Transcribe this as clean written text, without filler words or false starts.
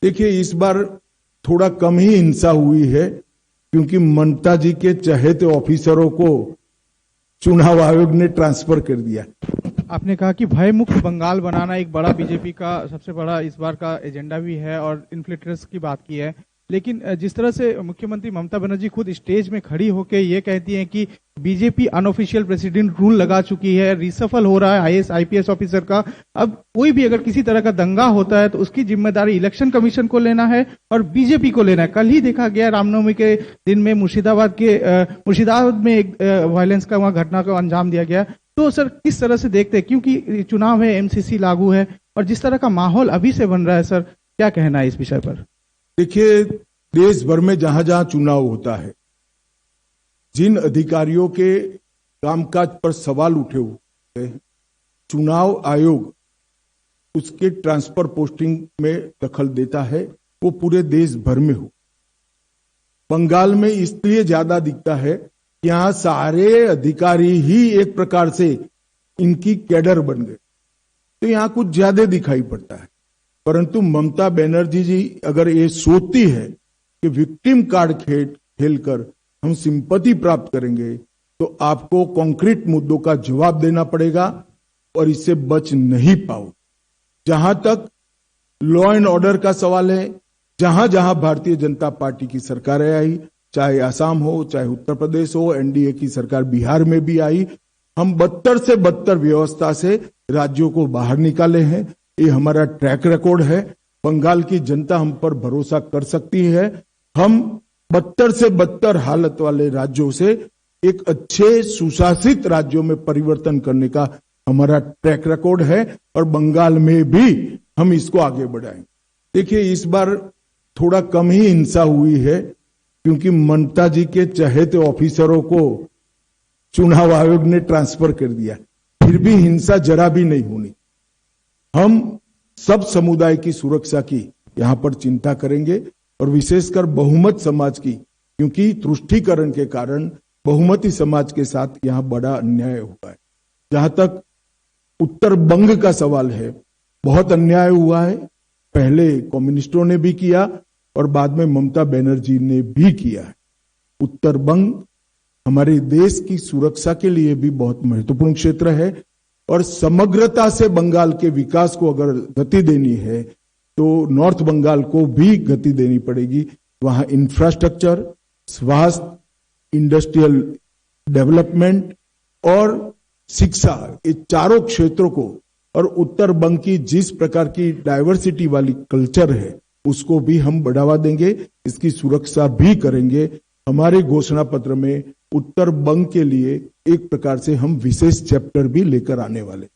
देखिए, इस बार थोड़ा कम ही हिंसा हुई है क्योंकि ममता जी के चहेते ऑफिसरों को चुनाव आयोग ने ट्रांसफर कर दिया। आपने कहा कि भय मुक्त बंगाल बनाना एक बड़ा बीजेपी का सबसे बड़ा इस बार का एजेंडा भी है और इन्फ्लेटर्स की बात की है, लेकिन जिस तरह से मुख्यमंत्री ममता बनर्जी खुद स्टेज में खड़ी होकर ये कहती हैं कि बीजेपी अनऑफिशियल प्रेसिडेंट रूल लगा चुकी है, रिसफल हो रहा है आईएएस आईपीएस ऑफिसर का, अब कोई भी अगर किसी तरह का दंगा होता है तो उसकी जिम्मेदारी इलेक्शन कमीशन को लेना है और बीजेपी को लेना है। कल ही देखा गया रामनवमी के दिन में मुर्शिदाबाद में एक वायलेंस का वहां घटना को अंजाम दिया गया। तो सर किस तरह से देखते हैं, क्योंकि चुनाव है, एमसीसी लागू है और जिस तरह का माहौल अभी से बन रहा है, सर क्या कहना है इस विषय पर? देखिए, देश भर में जहां जहां चुनाव होता है, जिन अधिकारियों के कामकाज पर सवाल उठे हुए हैं, चुनाव आयोग उसके ट्रांसफर पोस्टिंग में दखल देता है, वो पूरे देश भर में हो। बंगाल में इसलिए ज्यादा दिखता है, यहां सारे अधिकारी ही एक प्रकार से इनकी कैडर बन गए, तो यहां कुछ ज्यादा दिखाई पड़ता है। परंतु ममता बनर्जी जी अगर ये सोचती है कि विक्टिम कार्ड खेलकर हम सिंपैथी प्राप्त करेंगे, तो आपको कॉन्क्रीट मुद्दों का जवाब देना पड़ेगा और इससे बच नहीं पाओ। जहां तक लॉ एंड ऑर्डर का सवाल है, जहां जहां भारतीय जनता पार्टी की सरकारें आई, चाहे असम हो, चाहे उत्तर प्रदेश हो, एनडीए की सरकार बिहार में भी आई, हम बदतर से बदतर व्यवस्था से राज्यों को बाहर निकाले हैं। ये हमारा ट्रैक रिकॉर्ड है। बंगाल की जनता हम पर भरोसा कर सकती है। हम बदतर से बदतर हालत वाले राज्यों से एक अच्छे सुशासित राज्यों में परिवर्तन करने का हमारा ट्रैक रिकॉर्ड है और बंगाल में भी हम इसको आगे बढ़ाएंगे। देखिए, इस बार थोड़ा कम ही हिंसा हुई है क्योंकि ममता जी के चहेते ऑफिसरों को चुनाव आयोग ने ट्रांसफर कर दिया। फिर भी हिंसा जरा भी नहीं होनी। हम सब समुदाय की सुरक्षा की यहां पर चिंता करेंगे और विशेषकर बहुमत समाज की, क्योंकि तुष्टीकरण के कारण बहुमती समाज के साथ यहां बड़ा अन्याय हुआ है। जहां तक उत्तर बंग का सवाल है, बहुत अन्याय हुआ है। पहले कम्युनिस्टों ने भी किया और बाद में ममता बनर्जी ने भी किया है। उत्तर बंग हमारे देश की सुरक्षा के लिए भी बहुत महत्वपूर्ण क्षेत्र है और समग्रता से बंगाल के विकास को अगर गति देनी है तो नॉर्थ बंगाल को भी गति देनी पड़ेगी। वहां इंफ्रास्ट्रक्चर, स्वास्थ्य, इंडस्ट्रियल डेवलपमेंट और शिक्षा, ये चारों क्षेत्रों को, और उत्तर बंग की जिस प्रकार की डाइवर्सिटी वाली कल्चर है उसको भी हम बढ़ावा देंगे, इसकी सुरक्षा भी करेंगे। हमारे घोषणा पत्र में उत्तर बंग के लिए एक प्रकार से हम विशेष चैप्टर भी लेकर आने वाले।